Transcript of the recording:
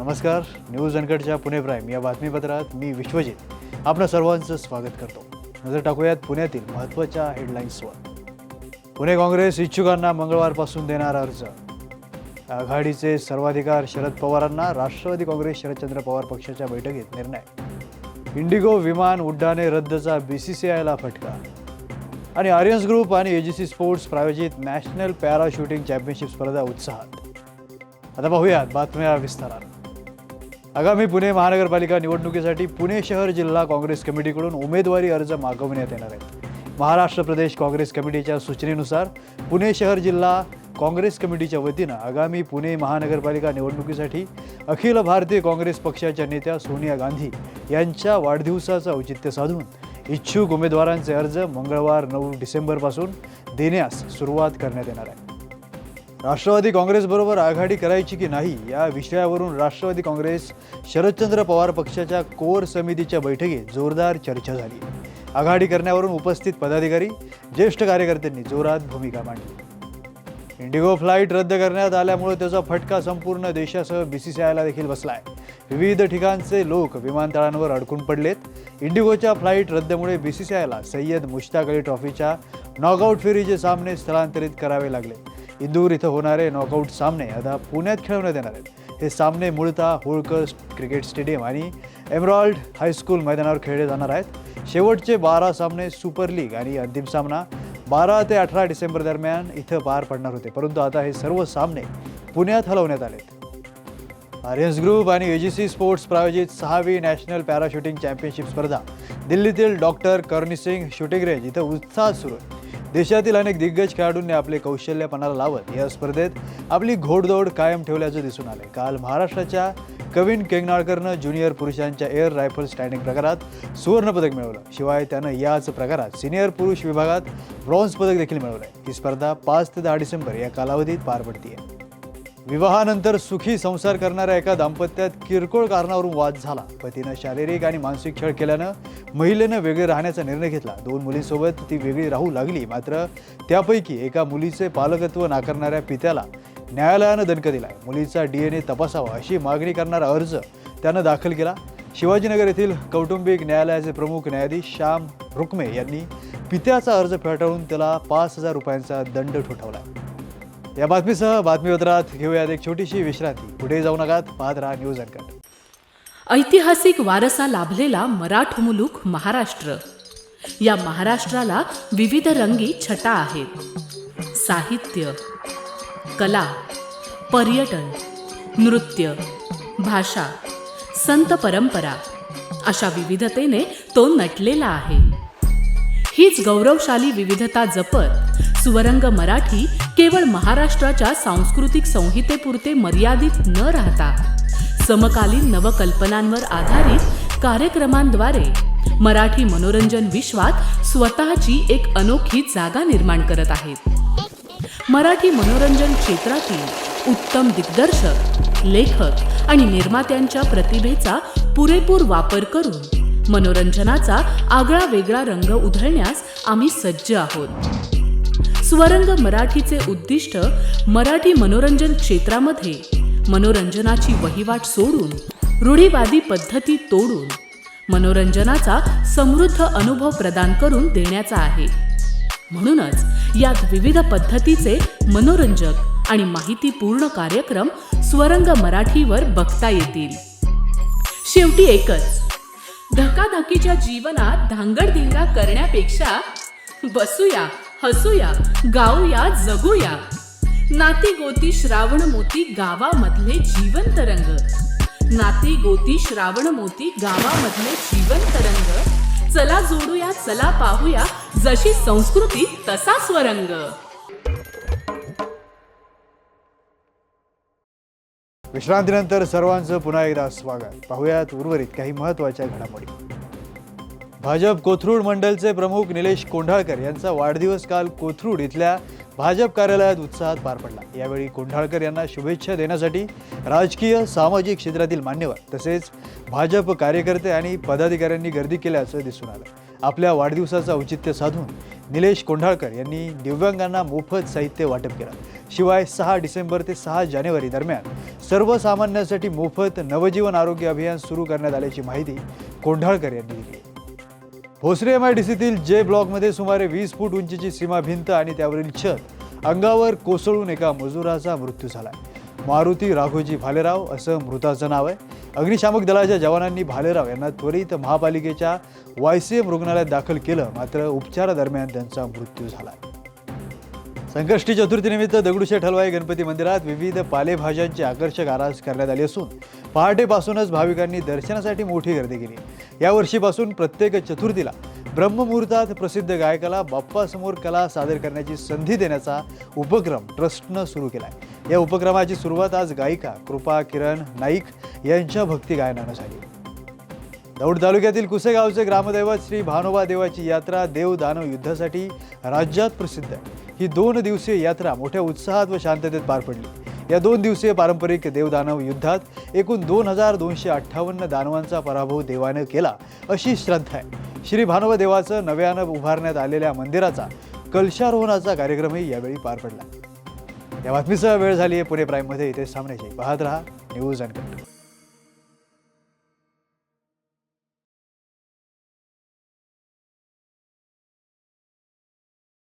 नमस्कार. News अनकटच्या Pune prime या बातमीपत्रात मी विश्वजित आपणा सर्वांचं स्वागत करतो. नजर टाकूयात पुण्यातील महत्त्वाच्या हेडलाईन्सवर. पुणे काँग्रेस इच्छुकांना मंगळवारपासून देणार अर्ज. आघाडीचे सर्वाधिकार शरद पवारांना. राष्ट्रवादी काँग्रेस शरदचंद्र पवार पक्षाच्या बैठकीत निर्णय. इंडिगो विमान उड्डाणे रद्दचा BCCIला फटका. आणि आर्यन्स ग्रुप आणि AGC स्पोर्ट्स प्रायोजित नॅशनल पॅरा शूटिंग चॅम्पियनशिप स्पर्धा उत्साहात. आता पाहूयात बातम्या विस्ताराने. आगामी पुणे महानगरपालिका निवडणुकीसाठी पुणे शहर जिल्हा काँग्रेस कमिटीकडून उमेदवारी अर्ज मागवण्यात येणार आहेत. महाराष्ट्र प्रदेश काँग्रेस कमिटीच्या सूचनेनुसार पुणे शहर जिल्हा काँग्रेस कमिटीच्या वतीनं आगामी पुणे महानगरपालिका निवडणुकीसाठी अखिल भारतीय काँग्रेस पक्षाच्या नेत्या सोनिया गांधी यांच्या वाढदिवसाचं औचित्य साधून इच्छुक उमेदवारांचे अर्ज मंगळवार 9 डिसेंबरपासून देण्यास सुरुवात करण्यात येणार आहे. राष्ट्रवादी काँग्रेसबरोबर आघाडी करायची की नाही या विषयावरून राष्ट्रवादी काँग्रेस शरदचंद्र पवार पक्षाच्या कोर समितीच्या बैठकीत जोरदार चर्चा झाली. आघाडी करण्यावरून उपस्थित पदाधिकारी ज्येष्ठ कार्यकर्त्यांनी जोरात भूमिका मांडली. इंडिगो फ्लाईट रद्द करण्यात आल्यामुळे त्याचा फटका संपूर्ण देशासह BCCIला देखील बसलाय. विविध ठिकाणचे लोक विमानतळांवर अडकून पडलेत. इंडिगोच्या फ्लाईट रद्दमुळे BCCIला सय्यद मुश्ताक अली ट्रॉफीच्या नॉकआउट फेरीचे सामने स्थलांतरित करावे लागले. इंदूर इथं होणारे नॉकआउट सामने आता पुण्यात खेळवण्यात येणार आहेत. हे सामने मूळतः होळकर क्रिकेट स्टेडियम आणि एमराल्ड हायस्कूल मैदानावर खेळले जाणार आहेत. शेवटचे 12 सामने सुपर लीग आणि अंतिम सामना 12 ते 18 डिसेंबर दरम्यान इथं पार पडणार होते, परंतु आता हे सर्व सामने पुण्यात हलवण्यात आलेत. आर्यन्स ग्रुप आणि AGC स्पोर्ट्स प्रायोजित 6वी नॅशनल पॅरा शूटिंग चॅम्पियनशिप स्पर्धा दिल्लीतील डॉक्टर करणी सिंग शूटिंग रेंज इथं उत्साहात सुरू आहे. देशातील अनेक दिग्गज खेळाडूंनी आपले कौशल्य पणाला लावत या स्पर्धेत आपली घोडदौड कायम ठेवल्याचं दिसून आले. काल महाराष्ट्राच्या कविन केंगनाळकरनं ज्युनियर पुरुषांच्या एअर रायफल स्टँडिंग प्रकारात सुवर्णपदक मिळवलं. शिवाय त्यानं याच प्रकारात सिनियर पुरुष विभागात ब्रॉन्झ पदक देखील मिळवलं. ही स्पर्धा 5 ते 10 डिसेंबर या कालावधीत पार पडते. विवाहानंतर सुखी संसार करणाऱ्या एका दाम्पत्यात किरकोळ कारणावरून वाद झाला. पतीनं शारीरिक आणि मानसिक छळ केल्यानं महिलेनं वेगळे राहण्याचा निर्णय घेतला. 2 मुलींसोबत ती वेगळी राहू लागली. मात्र त्यापैकी एका मुलीचे पालकत्व नाकारणाऱ्या पित्याला न्यायालयानं दणक दिलाय. मुलीचा DNA तपासावा अशी मागणी करणारा अर्ज त्यानं दाखल केला. शिवाजीनगर येथील कौटुंबिक न्यायालयाचे प्रमुख न्यायाधीश श्याम रुक्मे यांनी पित्याचा अर्ज फेटाळून त्याला 5,000 रुपयांचा दंड ठोठावला. या बातमीसह बातमीपत्रात घेऊयात एक छोटीशी विश्रांती. पुढे जाऊ नका, पाहत राहा न्यूज अनकट. ऐतिहासिक वारसा लाभलेला मराठ मुलूक महाराष्ट्र. या महाराष्ट्राला विविध रंगी छटा आहेत. साहित्य, कला, पर्यटन, नृत्य, भाषा, संत परंपरा अशा विविधतेने तो नटलेला आहे. हीच गौरवशाली विविधता जपत स्वरंग मराठी केवळ महाराष्ट्राच्या सांस्कृतिक संहितेपुरते मर्यादित न राहता समकालीन नवकल्पनांवर आधारित कार्यक्रमांद्वारे मराठी मनोरंजन विश्वात स्वतःची एक अनोखी जागा निर्माण करत आहेत. मराठी मनोरंजन क्षेत्रातील उत्तम दिग्दर्शक, लेखक आणि निर्मात्यांच्या प्रतिभेचा पुरेपूर वापर करून मनोरंजनाचा आगळा वेगळा रंग उधळण्यास आम्ही सज्ज आहोत. स्वरंग मराठीचे उद्दिष्ट मराठी मनोरंजन क्षेत्रामध्ये मनोरंजनाची वहिवाट सोडून, रूढीवादी पद्धती तोडून मनोरंजनाचा समृद्ध अनुभव प्रदान करून देण्याचा आहे. म्हणूनच यात विविध पद्धतीचे मनोरंजक आणि माहितीपूर्ण कार्यक्रम स्वरंग मराठीवर बघता येतील. शेवटी एकच, धकाधकीच्या जीवनात धांगडधिंगा करण्यापेक्षा बसूया, हसूया, गाऊया, जगूया. नाती गोती श्रावण मोती गावामधले जीवंत रंग. नाती गोती श्रावण मोती गावामधले जीवंत रंग. चला जोडूया, चला पाहूया, जशी संस्कृती तसा स्वरंग. विश्रांतीनंतर सर्वांचं पुन्हा एकदा स्वागत. पाहूयात उर्वरित काही महत्त्वाच्या घडामोडी. भाजप कोथरूड मंडलचे प्रमुख निलेश कोंढाळकर यांचा वाढदिवस काल कोथरूड इथल्या भाजप कार्यालयात उत्साहात पार पडला. यावेळी कोंढाळकर यांना शुभेच्छा देण्यासाठी राजकीय, सामाजिक क्षेत्रातील मान्यवर तसेच भाजप कार्यकर्ते आणि पदाधिकाऱ्यांनी गर्दी केल्याचं दिसून आलं. आपल्या वाढदिवसाचं औचित्य साधून निलेश कोंढाळकर यांनी दिव्यांगांना मोफत साहित्य वाटप केलं. शिवाय 6 डिसेंबर ते 6 जानेवारी दरम्यान सर्वसामान्यांसाठी मोफत नवजीवन आरोग्य अभियान सुरू करण्यात आल्याची माहिती कोंढाळकर यांनी दिली. भोसरी MIDCतील जे ब्लॉकमध्ये सुमारे 20 फूट उंचीची सीमा भिंत आणि त्यावरील छत अंगावर कोसळून एका मजुराचा मृत्यू झाला. मारुती राघोजी भालेराव असं मृताचं नाव आहे. अग्निशामक दलाच्या जवानांनी भालेराव यांना त्वरित महापालिकेच्या YCM रुग्णालयात दाखल केलं, मात्र उपचारादरम्यान त्यांचा मृत्यू झाला. संकष्टी चतुर्थीनिमित्त दगडूशेठ हलवाई गणपती मंदिरात विविध पालेभाज्यांची आकर्षक आरास करण्यात आली असून पहाटेपासूनच भाविकांनी दर्शनासाठी मोठी गर्दी केली. यावर्षीपासून प्रत्येक चतुर्थीला ब्रह्ममुहूर्तात प्रसिद्ध गायकाला बाप्पासमोर कला सादर करण्याची संधी देण्याचा उपक्रम ट्रस्टनं सुरू केला आहे. या उपक्रमाची सुरुवात आज गायिका कृपा किरण नाईक यांच्या भक्ती गायनानं झाली. दौंड तालुक्यातील कुसेगावचे ग्रामदैवत श्री भानोबा देवाची यात्रा देव दानव युद्धासाठी राज्यात प्रसिद्ध आहे. ही 2 दिवसीय यात्रा मोठ्या उत्साहात व शांततेत पार पडली. या 2 दिवसीय पारंपरिक देवदानव युद्धात एकूण 2258 दानवांचा पराभव देवानं केला अशी श्रद्धा आहे. श्री भानोबा देवाचं नव्यानं उभारण्यात आलेल्या मंदिराचा कलशारोहणाचा कार्यक्रमही यावेळी पार पडला. या बातमीसह वेळ झाली आहे पुणे प्राईममध्ये. इथे सामन्याची पाहत रहा न्यूज अनकट.